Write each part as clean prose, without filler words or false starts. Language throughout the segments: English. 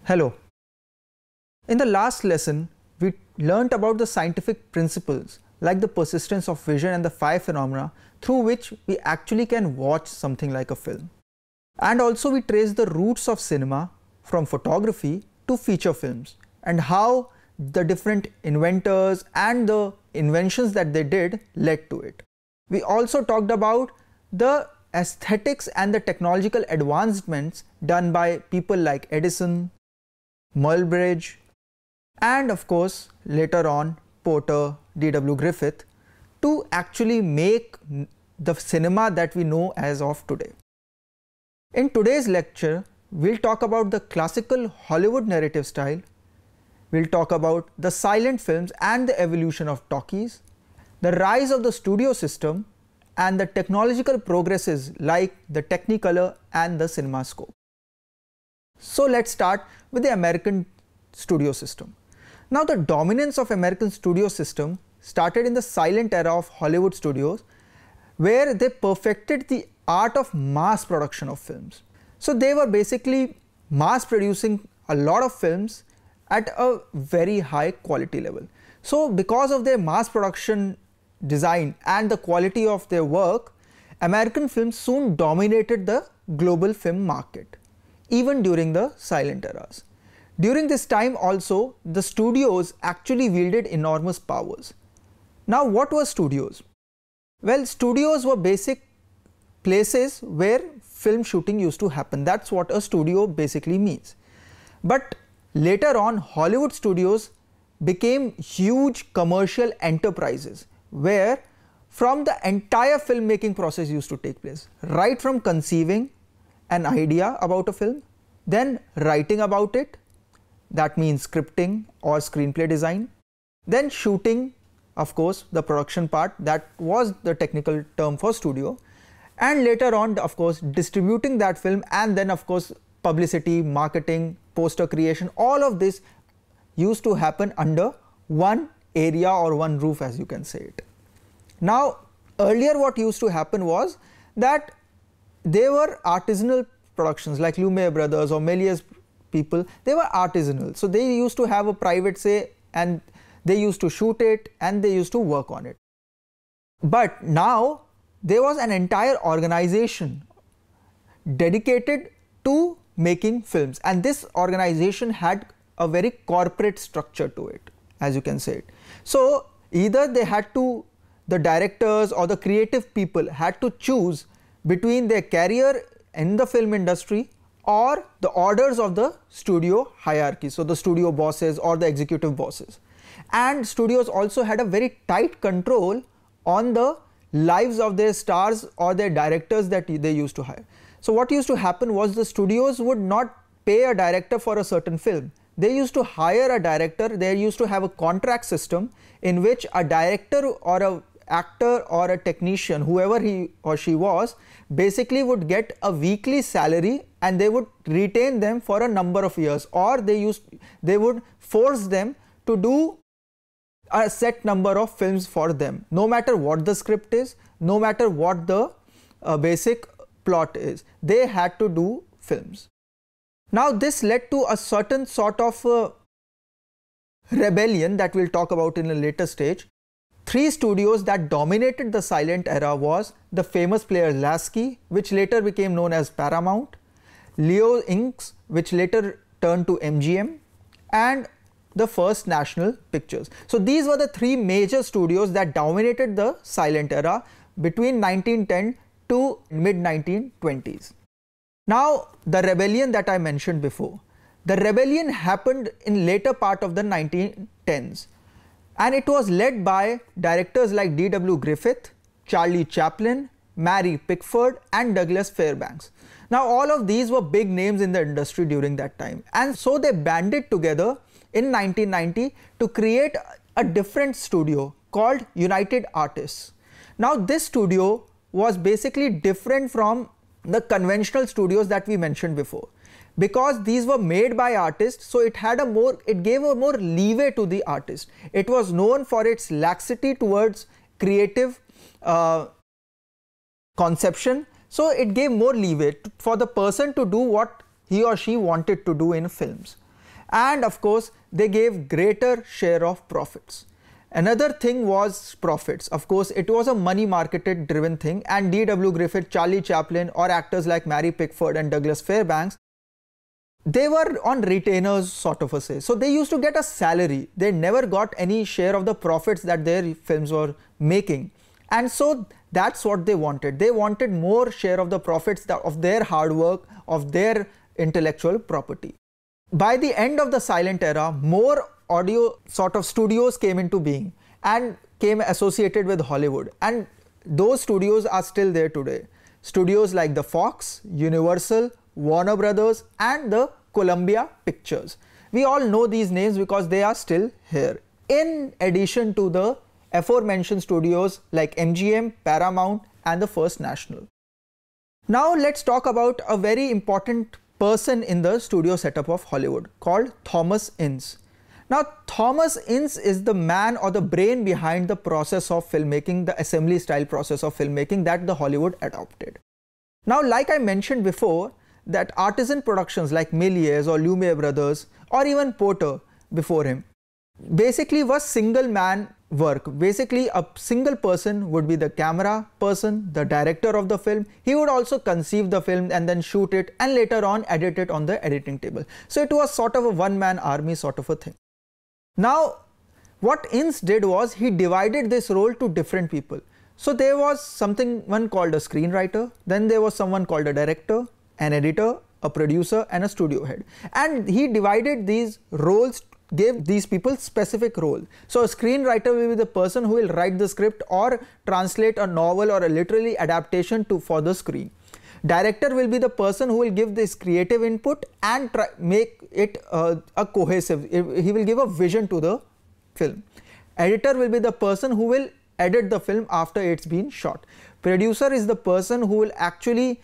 Hello. In the last lesson, we learnt about the scientific principles like the persistence of vision and the 5 phenomena through which we actually can watch something like a film. And also we traced the roots of cinema from photography to feature films and how the different inventors and the inventions that they did led to it. We also talked about the aesthetics and the technological advancements done by people like Edison, Muybridge, and of course later on Porter, D.W. Griffith, to actually make the cinema that we know as of today. In today's lecture, we'll talk about the classical Hollywood narrative style, we'll talk about the silent films and the evolution of talkies, the rise of the studio system, and the technological progresses like the Technicolor and the CinemaScope. So let's start with the American studio system. Now the dominance of American studio system started in the silent era of Hollywood studios, where they perfected the art of mass production of films. So they were basically mass producing a lot of films at a very high quality level. So because of their mass production design and the quality of their work, American films soon dominated the global film market, even during the silent eras. During this time also, the studios actually wielded enormous powers. Now what were studios? Well, studios were basic places where film shooting used to happen. That's what a studio basically means. But later on, Hollywood studios became huge commercial enterprises where from the entire filmmaking process used to take place, right from conceiving an idea about a film, then writing about it, that means scripting or screenplay design, then shooting, of course the production part, that was the technical term for studio, and later on of course distributing that film, and then of course publicity, marketing, poster creation, all of this used to happen under one area or one roof, as you can say it. Now earlier what used to happen was that they were artisanal productions like Lumiere brothers or Méliès people, they were artisanal. So they used to have a private say and they used to shoot it and they used to work on it. But now there was an entire organization dedicated to making films, and this organization had a very corporate structure to it, as you can say it. So either they had to, the directors or the creative people had to choose between their career in the film industry or the orders of the studio hierarchy, so the studio bosses or the executive bosses. And studios also had a very tight control on the lives of their stars or their directors that they used to hire. So what used to happen was the studios would not pay a director for a certain film. They used to hire a director, they used to have a contract system in which a director or a actor or a technician, whoever he or she was, basically would get a weekly salary and they would retain them for a number of years, or they would force them to do a set number of films for them, no matter what the script is, no matter what the basic plot is, they had to do films. Now this led to a certain sort of rebellion that we'll talk about in a later stage. 3 studios that dominated the silent era was the famous player Lasky, which later became known as Paramount, Leo Inc., which later turned to MGM, and the First National Pictures. So these were the 3 major studios that dominated the silent era between 1910 to mid 1920s. Now the rebellion that I mentioned before, the rebellion happened in later part of the 1910s, and it was led by directors like D.W. Griffith, Charlie Chaplin, Mary Pickford and Douglas Fairbanks. Now all of these were big names in the industry during that time, and so they banded together in 1990 to create a different studio called United Artists. Now this studio was basically different from the conventional studios that we mentioned before, because these were made by artists, so it gave a more leeway to the artist. It was known for its laxity towards creative conception, so it gave more leeway for the person to do what he or she wanted to do in films. and of course they gave greater share of profits. Another thing was profits. Of course, it was a money marketed driven thing, and D.W. Griffith, Charlie Chaplin, or actors like Mary Pickford and Douglas Fairbanks, they were on retainers, sort of a say. So they used to get a salary. They never got any share of the profits that their films were making. And so that's what they wanted. They wanted more share of the profits of their hard work, of their intellectual property. By the end of the silent era, more audio sort of studios came into being and came associated with Hollywood, and those studios are still there today. Studios like the Fox, Universal, Warner Brothers, and the Columbia Pictures. We all know these names because they are still here, in addition to the aforementioned studios like MGM, Paramount, and the First National. Now let's talk about a very important person in the studio setup of Hollywood called Thomas Ince. Now, Thomas Ince is the man or the brain behind the process of filmmaking, the assembly style process of filmmaking that the Hollywood adopted. Now, like I mentioned before, that artisan productions like Méliès or Lumiere Brothers or even Porter before him basically was single man work. Basically, a single person would be the camera person, the director of the film. He would also conceive the film and then shoot it and later on edit it on the editing table. So it was sort of a one-man army sort of a thing. Now, what Ince did was he divided this role to different people. So there was one called a screenwriter, then there was someone called a director, an editor, a producer, and a studio head. And he divided these roles, gave these people specific role. So a screenwriter will be the person who will write the script or translate a novel or a literary adaptation for the screen. Director will be the person who will give this creative input and make it a cohesive. He will give a vision to the film. Editor will be the person who will edit the film after it's been shot. Producer is the person who will actually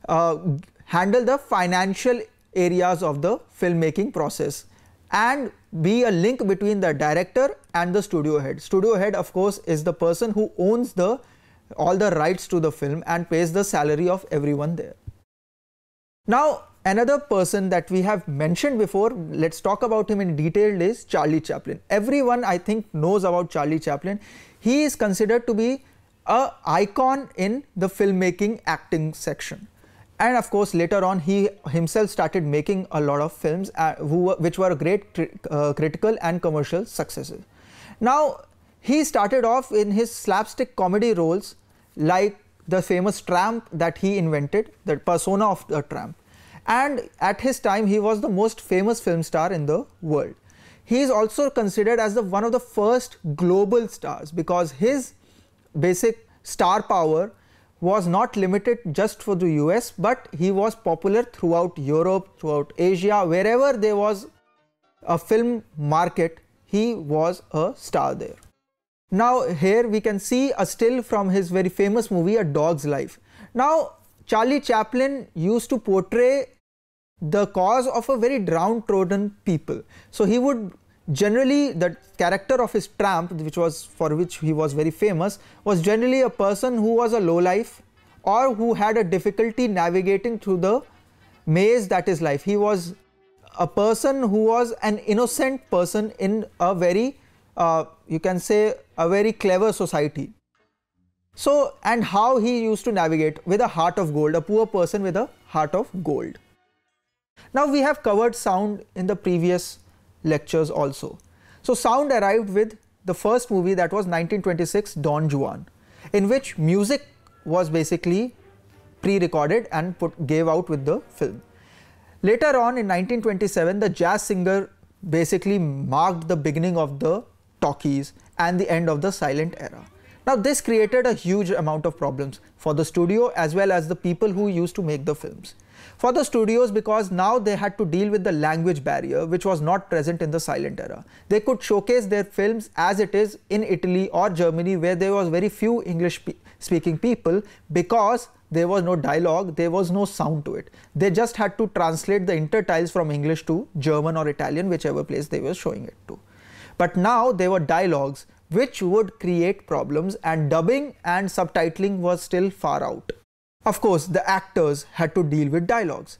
handle the financial areas of the filmmaking process and be a link between the director and the studio head. Studio head, of course, is the person who owns all the rights to the film and pays the salary of everyone there. Now, another person that we have mentioned before, let's talk about him in detail, is Charlie Chaplin. Everyone, I think, knows about Charlie Chaplin. He is considered to be an icon in the filmmaking acting section. And of course, later on, he himself started making a lot of films which were great critical and commercial successes. Now, he started off in his slapstick comedy roles like the famous tramp that he invented, the persona of the tramp. And at his time, he was the most famous film star in the world. He is also considered as one of the first global stars because his basic star power was not limited just for the US, but he was popular throughout Europe, throughout Asia, wherever there was a film market, he was a star there. Now here we can see a still from his very famous movie A Dog's Life. Now Charlie Chaplin used to portray the cause of a very downtrodden people. So he would generally, the character of his tramp, for which he was very famous, was generally a person who was a lowlife or who had a difficulty navigating through the maze that is life. He was a person who was an innocent person in a very you can say a very clever society. So, and how he used to navigate with a heart of gold, a poor person with a heart of gold. Now we have covered sound in the previous lectures also. So sound arrived with the first movie, that was 1926 Don Juan, in which music was basically pre-recorded and gave out with the film. Later on in 1927, the jazz singer basically marked the beginning of the talkies and the end of the silent era. Now this created a huge amount of problems for the studio as well as the people who used to make the films. For the studios, because now they had to deal with the language barrier which was not present in the silent era. They could showcase their films as it is in Italy or Germany, where there was very few English speaking people, because there was no dialogue, there was no sound to it. They just had to translate the intertiles from English to German or Italian, whichever place they were showing it to. But now there were dialogues which would create problems, and dubbing and subtitling was still far out. Of course, the actors had to deal with dialogues.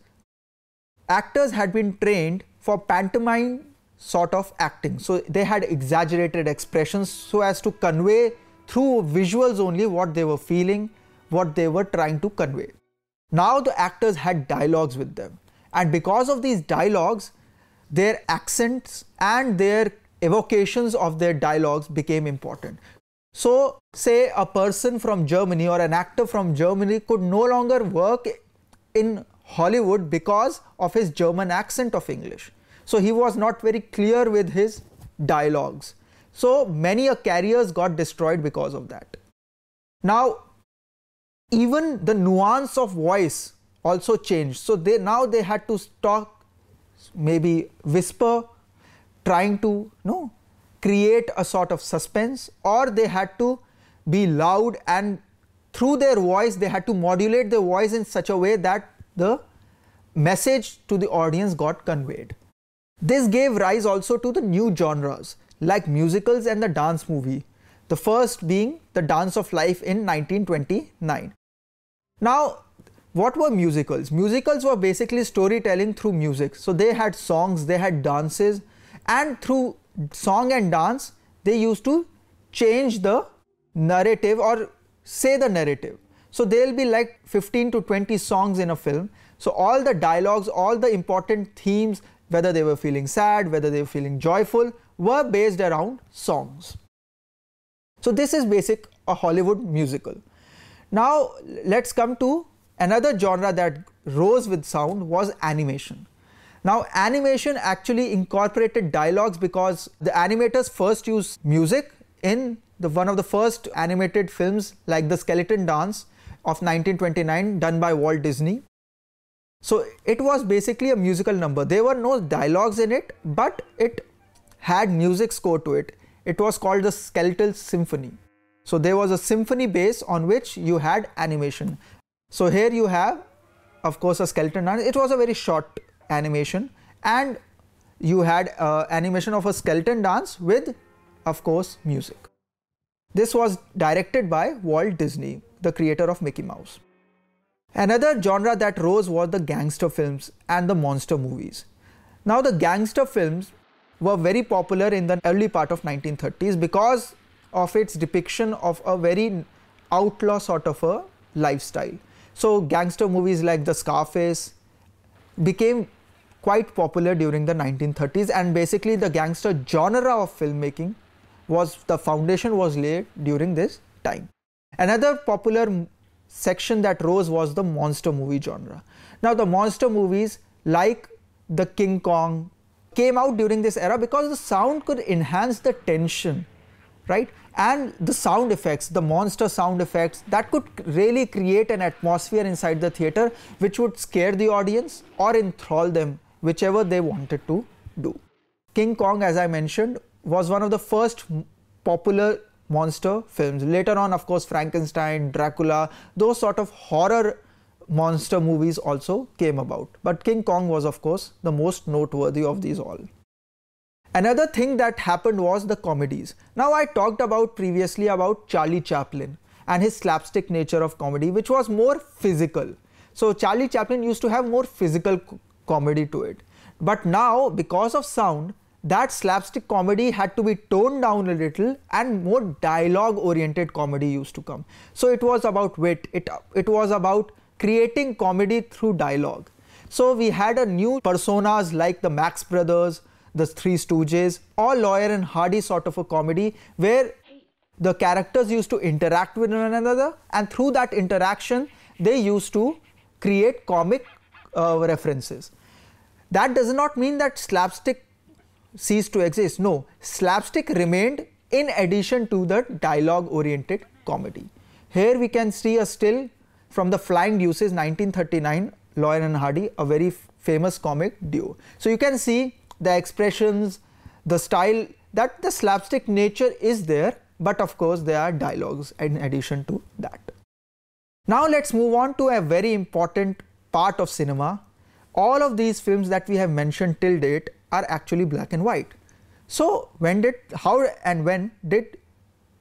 actors had been trained for pantomime sort of acting. So they had exaggerated expressions so as to convey through visuals only what they were feeling, what they were trying to convey. Now the actors had dialogues with them, and because of these dialogues, their accents and their evocations of their dialogues became important. So say a person from Germany or an actor from Germany could no longer work in Hollywood because of his German accent of English. So he was not very clear with his dialogues. So many careers got destroyed because of that. Now even the nuance of voice also changed. So now they had to talk, maybe whisper, trying to create a sort of suspense, or they had to be loud, and through their voice they had to modulate their voice in such a way that the message to the audience got conveyed. This gave rise also to the new genres like musicals and the dance movie, the first being The Dance of Life in 1929. Now, what were musicals? Musicals were basically storytelling through music. So they had songs, they had dances, and through song and dance, they used to change the narrative or say the narrative. So there will be like 15 to 20 songs in a film. So all the dialogues, all the important themes, whether they were feeling sad, whether they were feeling joyful, were based around songs. So this is a Hollywood musical. Now let's come to another genre that rose with sound was animation. Now animation actually incorporated dialogues because the animators first used music in one of the first animated films like The Skeleton Dance of 1929 done by Walt Disney. So it was basically a musical number. There were no dialogues in it, but it had music score to it. It was called the Skeletal Symphony. So there was a symphony base on which you had animation. So here you have, of course, a skeleton dance. It was a very short animation, and you had animation of a skeleton dance with, of course, music. This was directed by Walt Disney, the creator of Mickey Mouse. Another genre that rose was the gangster films and the monster movies. Now the gangster films were very popular in the early part of 1930s because of its depiction of a very outlaw sort of a lifestyle. So gangster movies like the Scarface became quite popular during the 1930s, and basically the gangster genre of filmmaking the foundation was laid during this time. Another popular section that rose was the monster movie genre. Now the monster movies like the King Kong came out during this era because the sound could enhance the tension, right? And the sound effects, the monster sound effects, that could really create an atmosphere inside the theater which would scare the audience or enthrall them, whichever they wanted to do. King Kong, as I mentioned, was one of the first popular monster films. Later on, of course, Frankenstein, Dracula, those sort of horror monster movies also came about. But King Kong was, of course, the most noteworthy of these all. Another thing that happened was the comedies. Now I talked about previously about Charlie Chaplin and his slapstick nature of comedy, which was more physical. So Charlie Chaplin used to have more physical comedy to it. But now, because of sound, that slapstick comedy had to be toned down a little and more dialogue oriented comedy used to come. So it was about wit, it was about creating comedy through dialogue. So we had a new personas like the Marx Brothers, the Three Stooges, or Lawyer and Hardy sort of a comedy where the characters used to interact with one another, and through that interaction they used to create comic references. That does not mean that slapstick ceased to exist. No, slapstick remained in addition to the dialogue oriented comedy. Here we can see a still from the Flying Deuces 1939, Lawyer and Hardy, a very famous comic duo. So you can see the expressions, the style, that the slapstick nature is there, but of course there are dialogues in addition to that. Now let's move on to a very important part of cinema. All of these films that we have mentioned till date are actually black and white. So how and when did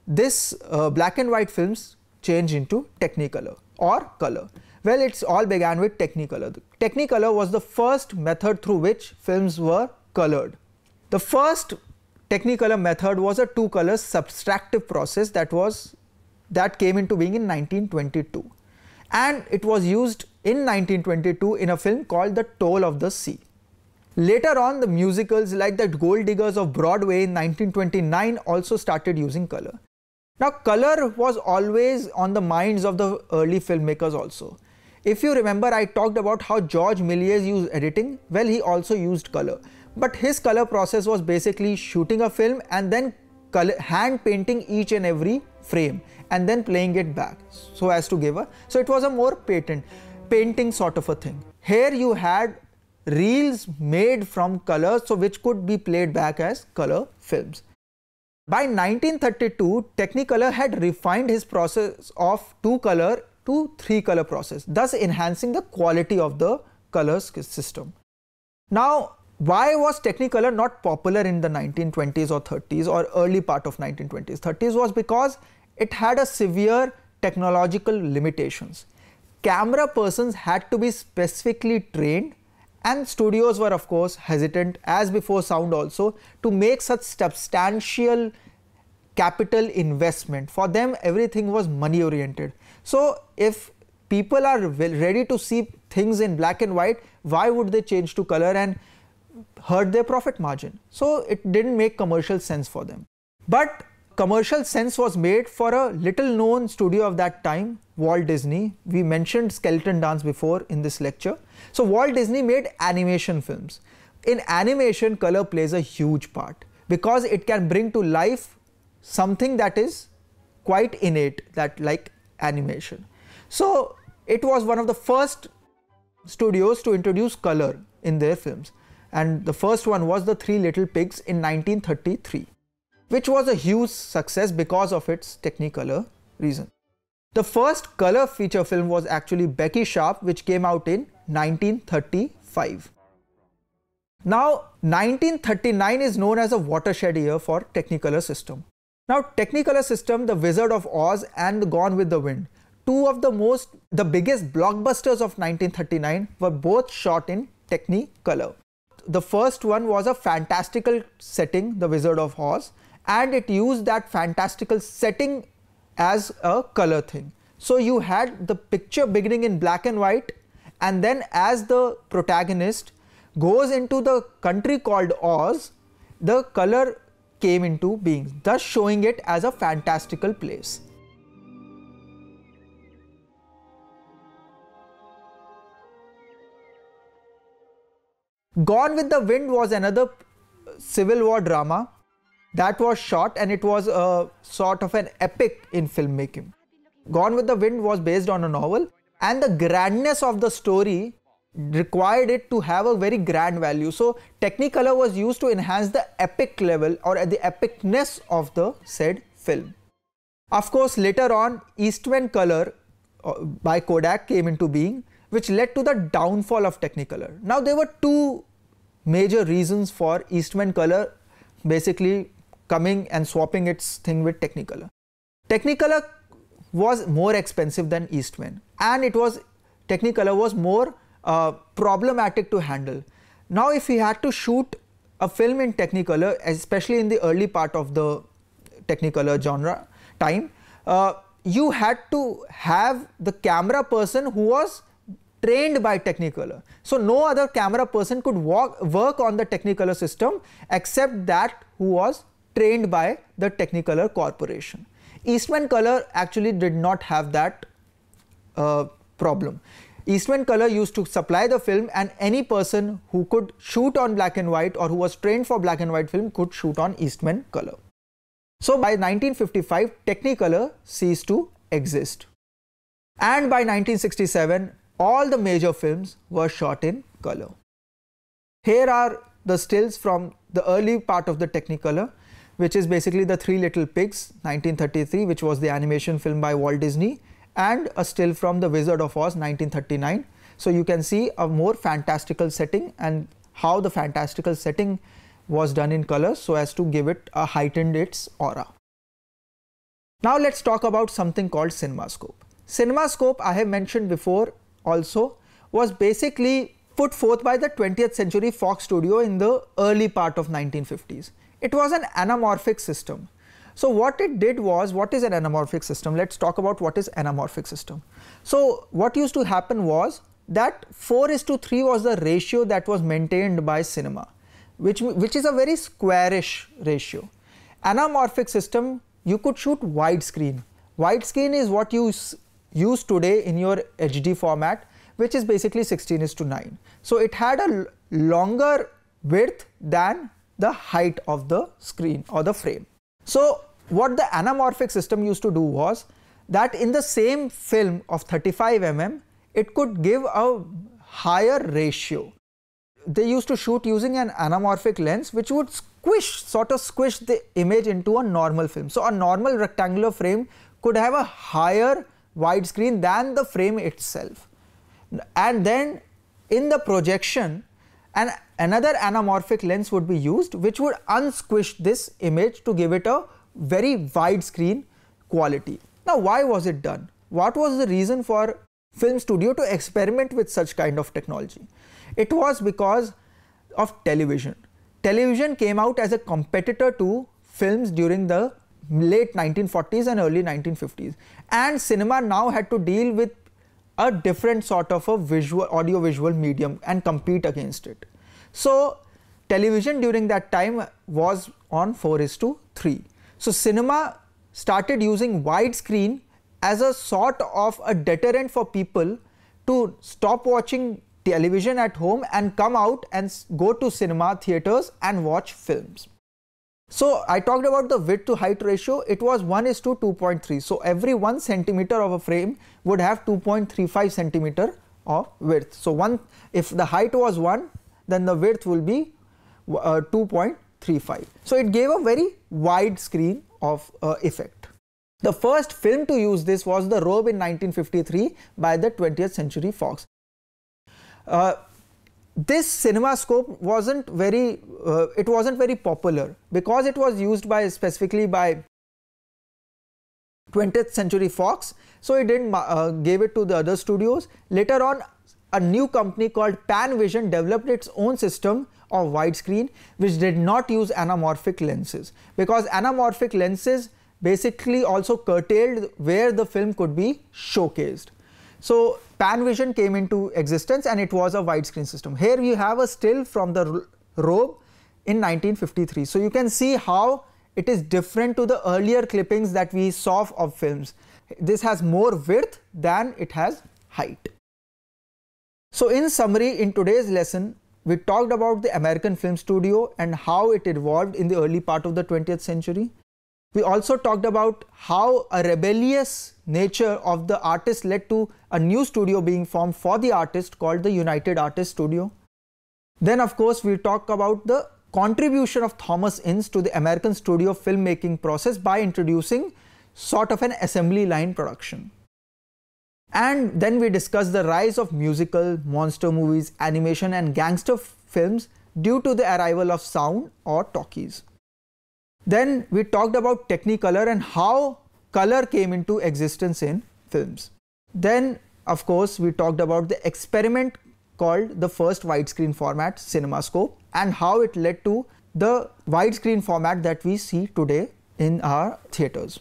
this black and white films change into Technicolor or color? Well, it's all began with Technicolor. Technicolor was the first method through which films were colored. The first Technicolor method was a two-color subtractive process that came into being in 1922, and it was used in 1922 in a film called The Toll of the Sea. Later on, the musicals like The Gold Diggers of Broadway in 1929 also started using color. Now, color was always on the minds of the early filmmakers also. If you remember, I talked about how George Méliès used editing. Well, he also used color, but his color process was basically shooting a film and then hand painting each and every frame and then playing it back so as to give so it was a more painting sort of a thing. Here you had reels made from color, so which could be played back as color films. By 1932, Technicolor had refined his process of two-color to three-color process, thus enhancing the quality of the color system. Now, why was Technicolor not popular in the 1920s or 30s or early part of 1920s, 30s was because it had a severe technological limitations. Camera persons had to be specifically trained, and studios were of course hesitant, as before sound also, to make such substantial capital investment. For them, everything was money oriented. So if people are ready to see things in black and white, why would they change to color and hurt their profit margin? So it didn't make commercial sense for them. But commercial sense was made for a little known studio of that time, Walt Disney. We mentioned Skeleton Dance before in this lecture. So Walt Disney made animation films. In animation, color plays a huge part because it can bring to life something that is quite innate, that like animation. So it was one of the first studios to introduce color in their films, and the first one was The Three Little Pigs in 1933, which was a huge success because of its Technicolor reason. The first color feature film was actually Becky Sharp, which came out in 1935. Now, 1939 is known as a watershed year for Technicolor system. Now, Technicolor system, The Wizard of Oz and Gone with the Wind, two of the biggest blockbusters of 1939 were both shot in Technicolor. The first one was a fantastical setting, The Wizard of Oz, and it used that fantastical setting as a color thing. So you had the picture beginning in black and white, and then as the protagonist goes into the country called Oz, the color came into being, thus showing it as a fantastical place. Gone with the Wind was another Civil War drama that was shot, and it was a sort of an epic in filmmaking. Gone with the Wind was based on a novel, and the grandness of the story required it to have a very grand value. So Technicolor was used to enhance the epic level or the epicness of the said film. Of course, later on, Eastman color by Kodak came into being, which led to the downfall of Technicolor. Now, there were two major reasons for Eastman color basically coming and swapping its thing with Technicolor. Technicolor was more expensive than Eastman, and Technicolor was more problematic to handle. Now, if you had to shoot a film in Technicolor, especially in the early part of the Technicolor genre time, you had to have the camera person who was trained by Technicolor. So no other camera person could work on the Technicolor system except that who was trained by the Technicolor Corporation. Eastman Color actually did not have that problem. Eastman Color used to supply the film, and any person who could shoot on black and white or who was trained for black and white film could shoot on Eastman Color. So by 1955, Technicolor ceased to exist. And by 1967, all the major films were shot in color. Here are the stills from the early part of the Technicolor, which is basically The Three Little Pigs, 1933, which was the animation film by Walt Disney, and a still from The Wizard of Oz, 1939. So you can see a more fantastical setting and how the fantastical setting was done in color so as to give it a heightened its aura. Now let's talk about something called CinemaScope. CinemaScope, I have mentioned before, also was basically put forth by the 20th Century Fox studio in the early part of 1950s. It was an anamorphic system. So what it did was, what is an anamorphic system? Let's talk about what is anamorphic system. So what used to happen was that 4:3 was the ratio that was maintained by cinema, which is a very squarish ratio. Anamorphic system, you could shoot widescreen. Widescreen is what you use today in your HD format, which is basically 16:9. So it had a longer width than the height of the screen or the frame. So what the anamorphic system used to do was that in the same film of 35 mm, it could give a higher ratio. They used to shoot using an anamorphic lens which would sort of squish the image into a normal film. So a normal rectangular frame could have a higher widescreen than the frame itself. And then in the projection, another anamorphic lens would be used which would unsquish this image to give it a very widescreen quality. Now why was it done? What was the reason for film studio to experiment with such kind of technology? It was because of television. Television came out as a competitor to films during the late 1940s and early 1950s, and cinema now had to deal with a different sort of a audio-visual medium and compete against it. So television during that time was on 4:3. So cinema started using widescreen as a sort of a deterrent for people to stop watching television at home and come out and go to cinema theaters and watch films. So I talked about the width to height ratio. It was 1:2.3. So every 1 centimeter of a frame would have 2.35 centimeter of width. So if the height was 1, then the width will be 2.35. So it gave a very wide screen of effect. The first film to use this was The Robe in 1953 by the 20th Century Fox. This CinemaScope wasn't very popular because it was used specifically by 20th Century Fox, so it didn't gave it to the other studios. Later on, a new company called Panvision developed its own system of widescreen which did not use anamorphic lenses, because anamorphic lenses basically also curtailed where the film could be showcased. So Panvision came into existence and it was a widescreen system. Here we have a still from The Robe in 1953. So you can see how it is different to the earlier clippings that we saw of films. This has more width than it has height. So in summary, in today's lesson, we talked about the American film studio and how it evolved in the early part of the 20th century. We also talked about how a rebellious nature of the artist led to a new studio being formed for the artist called the United Artists Studio. Then of course we talk about the contribution of Thomas Ince to the American studio filmmaking process by introducing sort of an assembly line production. And then we discussed the rise of musical, monster movies, animation and gangster films due to the arrival of sound or talkies. Then we talked about Technicolor and how color came into existence in films. Then of course we talked about the experiment called the first widescreen format, CinemaScope, and how it led to the widescreen format that we see today in our theaters.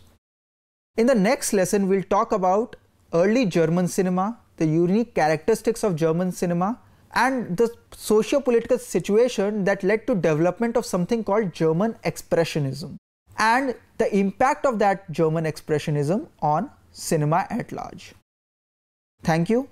In the next lesson we'll talk about early German cinema, the unique characteristics of German cinema, and the socio-political situation that led to development of something called German Expressionism, and the impact of that German Expressionism on cinema at large. Thank you.